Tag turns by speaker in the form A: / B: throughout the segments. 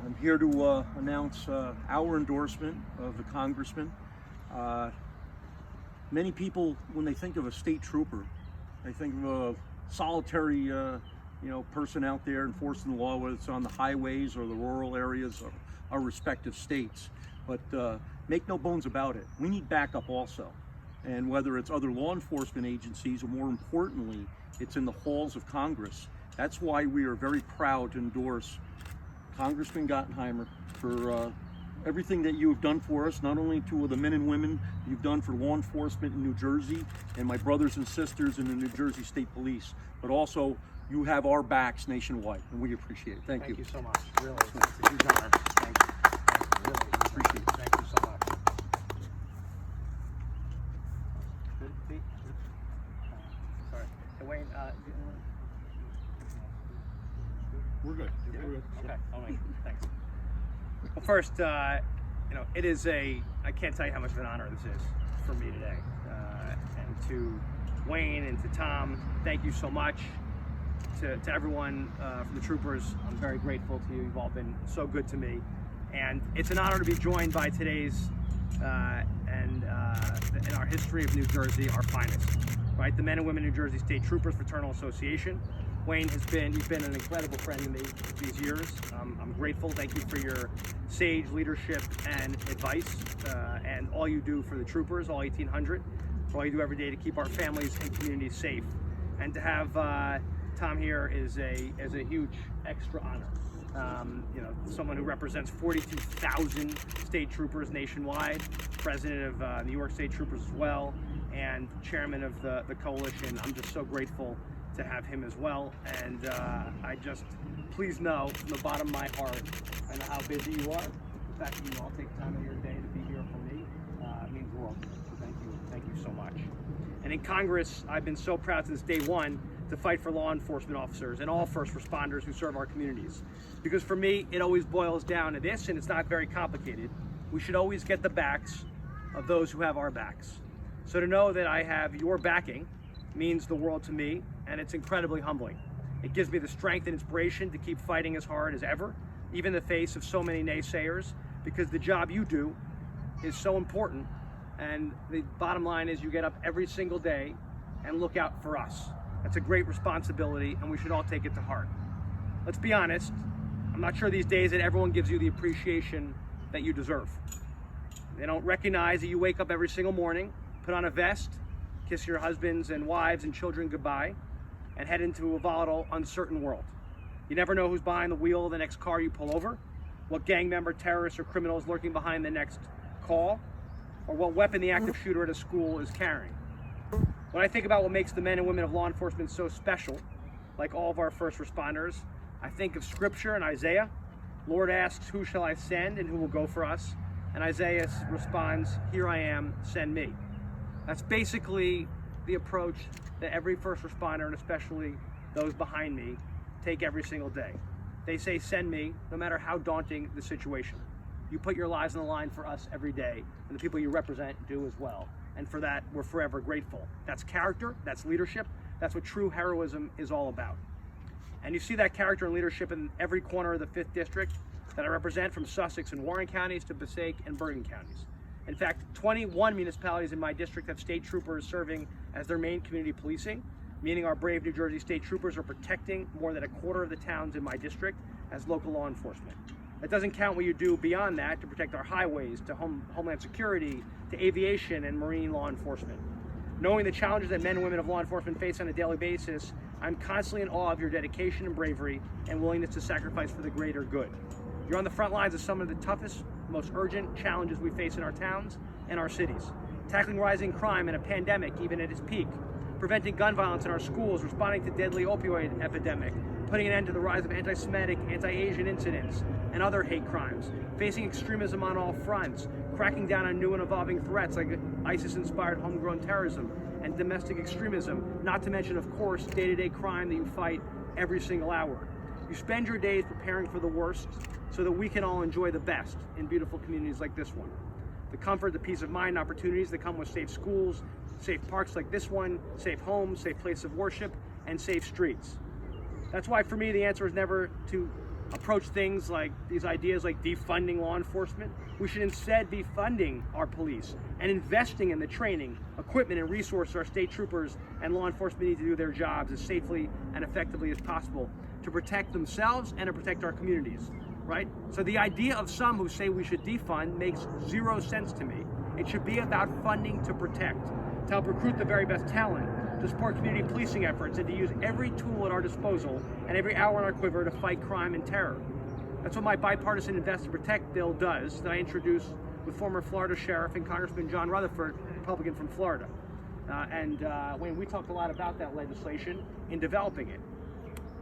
A: I'm here to announce our endorsement of the congressman. Many people, when they think of a state trooper, they think of a solitary person out there enforcing the law, whether it's on the highways or the rural areas of our respective states. But make no bones about it, we need backup also. And whether it's other law enforcement agencies, or more importantly, it's in the halls of Congress. That's why we are very proud to endorse Congressman Gottheimer for everything that you have done for us, not only to the men and women you've done for law enforcement in New Jersey and my brothers and sisters in the New Jersey State Police, but also you have our backs nationwide, and we appreciate it. Thank you.
B: Thank you so much. Really, it's a huge honor. Thank you. Really appreciate it. Thank you so much. Good, Pete? Sorry. Hey, Wayne,
A: We're good.
B: We're good. Okay. Thanks. Well, first, it is I can't tell you how much of an honor this is for me today. And to Wayne and to Tom, thank you so much. To everyone from the troopers, I'm very grateful to you. You've all been so good to me. And it's an honor to be joined by today's, in our history of New Jersey, our finest, right? The Men and Women New Jersey State Troopers Fraternal Association. Wayne, you've been an incredible friend to me these years. I'm grateful. Thank you for your sage leadership and advice, and all you do for the troopers, all 1,800, for all you do every day to keep our families and communities safe. And to have Tom here is a huge extra honor. Someone who represents 42,000 state troopers nationwide, president of New York State Troopers as well, and chairman of the coalition. I'm just so grateful to have him as well, and please know from the bottom of my heart, I know how busy you are. The fact that you all take time of your day to be here for me means the world to me. So thank you so much. And in Congress, I've been so proud since day one to fight for law enforcement officers and all first responders who serve our communities. Because for me, it always boils down to this, and it's not very complicated. We should always get the backs of those who have our backs. So to know that I have your backing means the world to me, and it's incredibly humbling. It gives me the strength and inspiration to keep fighting as hard as ever, even in the face of so many naysayers, because the job you do is so important, and the bottom line is you get up every single day and look out for us. That's a great responsibility, and we should all take it to heart. Let's be honest, I'm not sure these days that everyone gives you the appreciation that you deserve. They don't recognize that you wake up every single morning, put on a vest, kiss your husbands and wives and children goodbye, and head into a volatile, uncertain world. You never know who's behind the wheel of the next car you pull over, what gang member, terrorist, or criminal is lurking behind the next call, or what weapon the active shooter at a school is carrying. When I think about what makes the men and women of law enforcement so special, like all of our first responders, I think of Scripture and Isaiah. Lord asks, "Who shall I send, and who will go for us?" And Isaiah responds, "Here I am, send me." That's basically the approach that every first responder, and especially those behind me, take every single day. They say, "Send me," no matter how daunting the situation. You put your lives on the line for us every day, and the people you represent do as well. And for that, we're forever grateful. That's character, that's leadership, that's what true heroism is all about. And you see that character and leadership in every corner of the 5th District that I represent, from Sussex and Warren counties to Passaic and Bergen counties. In fact, 21 municipalities in my district have state troopers serving as their main community policing, meaning our brave New Jersey state troopers are protecting more than a quarter of the towns in my district as local law enforcement. That doesn't count what you do beyond that to protect our highways, to Homeland Security, to aviation and marine law enforcement. Knowing the challenges that men and women of law enforcement face on a daily basis, I'm constantly in awe of your dedication and bravery and willingness to sacrifice for the greater good. You're on the front lines of some of the toughest, most urgent challenges we face in our towns and our cities. Tackling rising crime and a pandemic even at its peak, preventing gun violence in our schools, responding to deadly opioid epidemic, putting an end to the rise of anti-Semitic, anti-Asian incidents, and other hate crimes, facing extremism on all fronts, cracking down on new and evolving threats like ISIS-inspired homegrown terrorism and domestic extremism, not to mention, of course, day-to-day crime that you fight every single hour. You spend your days preparing for the worst so that we can all enjoy the best in beautiful communities like this one. The comfort, the peace of mind, and opportunities that come with safe schools, safe parks like this one, safe homes, safe places of worship, and safe streets. That's why for me the answer is never to approach things like these ideas like defunding law enforcement. We should instead be funding our police and investing in the training, equipment, and resources our state troopers and law enforcement need to do their jobs as safely and effectively as possible to protect themselves and to protect our communities, right? So the idea of some who say we should defund makes zero sense to me. It should be about funding to protect, to help recruit the very best talent, to support community policing efforts, and to use every tool at our disposal and every hour in our quiver to fight crime and terror. That's what my bipartisan Invest to Protect bill does, that I introduced with former Florida Sheriff and Congressman John Rutherford, Republican from Florida. When we talked a lot about that legislation in developing it.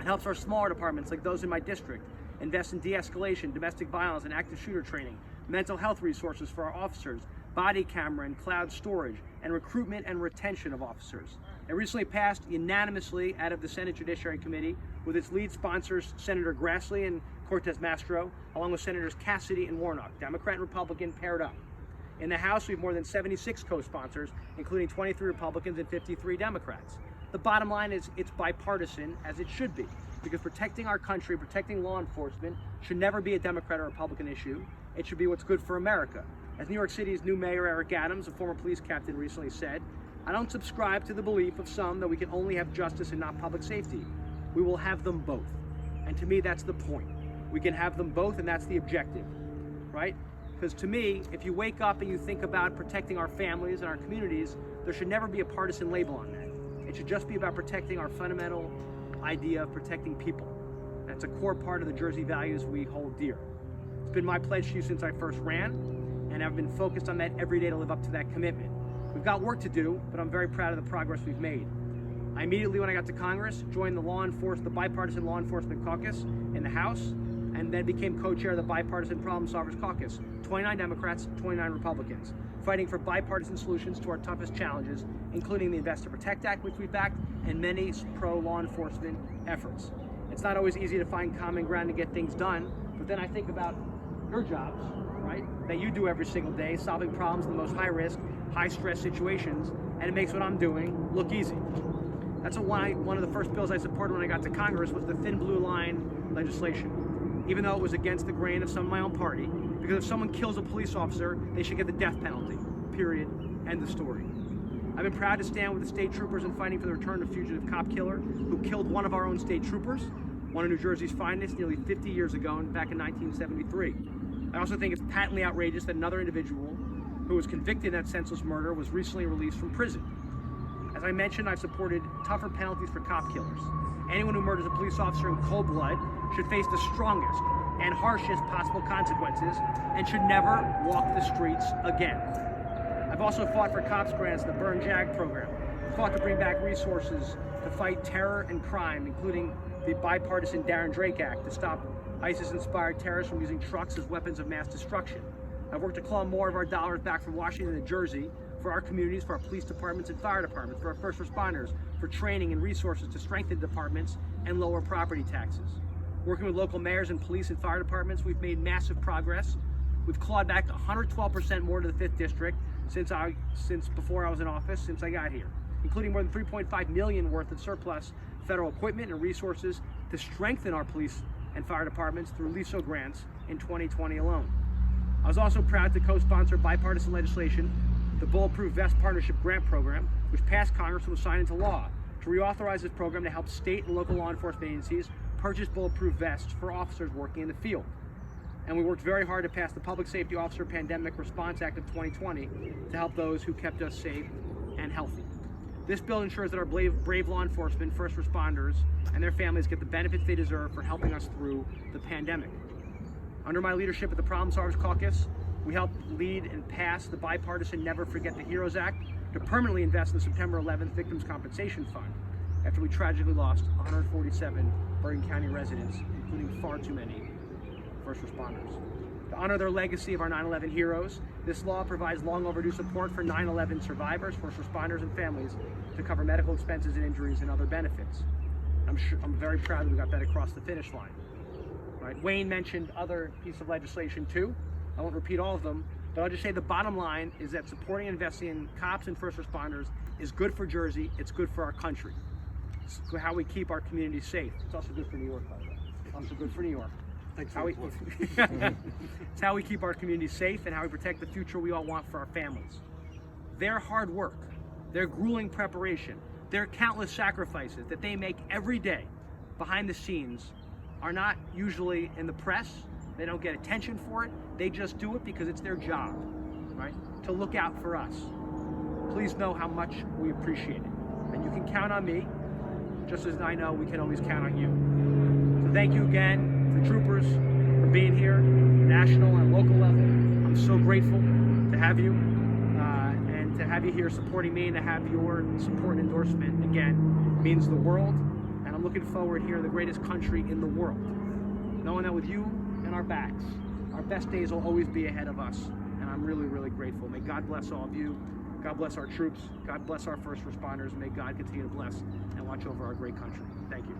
B: It helps our smaller departments like those in my district invest in de-escalation, domestic violence, and active shooter training, mental health resources for our officers, body camera and cloud storage, and recruitment and retention of officers. It recently passed unanimously out of the Senate Judiciary Committee with its lead sponsors, Senator Grassley and Cortez Mastro, along with Senators Cassidy and Warnock, Democrat and Republican paired up. In the House, we have more than 76 co-sponsors, including 23 Republicans and 53 Democrats. The bottom line is it's bipartisan, as it should be, because protecting our country, protecting law enforcement should never be a Democrat or Republican issue. It should be what's good for America. As New York City's new mayor, Eric Adams, a former police captain, recently said, "I don't subscribe to the belief of some that we can only have justice and not public safety. We will have them both." And to me, that's the point. We can have them both, and that's the objective, right? Because to me, if you wake up and you think about protecting our families and our communities, there should never be a partisan label on that. It should just be about protecting our fundamental idea of protecting people. That's a core part of the Jersey values we hold dear. It's been my pledge to you since I first ran, and I've been focused on that every day to live up to that commitment. We've got work to do, but I'm very proud of the progress we've made. I immediately, when I got to Congress, joined the bipartisan law enforcement caucus in the House, and then became co-chair of the bipartisan problem solvers caucus, 29 Democrats, 29 Republicans, fighting for bipartisan solutions to our toughest challenges, including the Invest to Protect Act, which we backed, and many pro-law enforcement efforts. It's not always easy to find common ground to get things done, but then I think about your jobs, right, that you do every single day, solving problems in the most high-risk, high-stress situations, and it makes what I'm doing look easy. That's why one of the first bills I supported when I got to Congress was the Thin Blue Line legislation, even though it was against the grain of some of my own party, because if someone kills a police officer, they should get the death penalty, period, end of story. I've been proud to stand with the state troopers in fighting for the return of fugitive cop killer who killed one of our own state troopers, one of New Jersey's finest, nearly 50 years ago, back in 1973. I also think it's patently outrageous that another individual who was convicted in that senseless murder was recently released from prison. As I mentioned, I've supported tougher penalties for cop killers. Anyone who murders a police officer in cold blood should face the strongest and harshest possible consequences and should never walk the streets again. I've also fought for cops grants, the Burn Jag program, fought to bring back resources to fight terror and crime, including the bipartisan Darren Drake Act to stop ISIS-inspired terrorists from using trucks as weapons of mass destruction. I've worked to claw more of our dollars back from Washington to Jersey for our communities, for our police departments and fire departments, for our first responders, for training and resources to strengthen departments and lower property taxes. Working with local mayors and police and fire departments, we've made massive progress. We've clawed back 112% more to the 5th District since before I was in office, since I got here, including more than $3.5 million worth of surplus federal equipment and resources to strengthen our police and fire departments through LISO grants in 2020 alone. I was also proud to co-sponsor bipartisan legislation, the Bulletproof Vest Partnership Grant Program, which passed Congress and was signed into law, to reauthorize this program to help state and local law enforcement agencies purchase bulletproof vests for officers working in the field. And we worked very hard to pass the Public Safety Officer Pandemic Response Act of 2020 to help those who kept us safe and healthy. This bill ensures that our brave law enforcement, first responders, and their families get the benefits they deserve for helping us through the pandemic. Under my leadership at the Problem Solvers Caucus, we helped lead and pass the bipartisan Never Forget the Heroes Act to permanently invest in the September 11th Victims' Compensation Fund after we tragically lost 147 Bergen County residents, including far too many first responders. To honor their legacy of our 9/11 heroes, this law provides long overdue support for 9/11 survivors, first responders, and families to cover medical expenses and injuries and other benefits. I'm very proud that we got that across the finish line. Right? Wayne mentioned other pieces of legislation too. I won't repeat all of them, but I'll just say the bottom line is that supporting and investing in cops and first responders is good for Jersey, it's good for our country. It's how we keep our communities safe. It's also good for New York, by the way. Also good for New York.
A: Thanks
B: How
A: for
B: we,
A: the plug.
B: it's how we keep our community safe and how we protect the future we all want for our families. Their hard work, their grueling preparation, their countless sacrifices that they make every day behind the scenes are not usually in the press. They don't get attention for it. They just do it because it's their job, right? To look out for us. Please know how much we appreciate it. And you can count on me, just as I know we can always count on you. So thank you again to troopers for being here, national and local level. I'm so grateful to have you and to have you here supporting me, and to have your support and endorsement again means the world. And I'm looking forward here in the greatest country in the world, knowing that with you and our backs, our best days will always be ahead of us. And I'm really, really grateful. May God bless all of you. God bless our troops. God bless our first responders. May God continue to bless and watch over our great country. Thank you.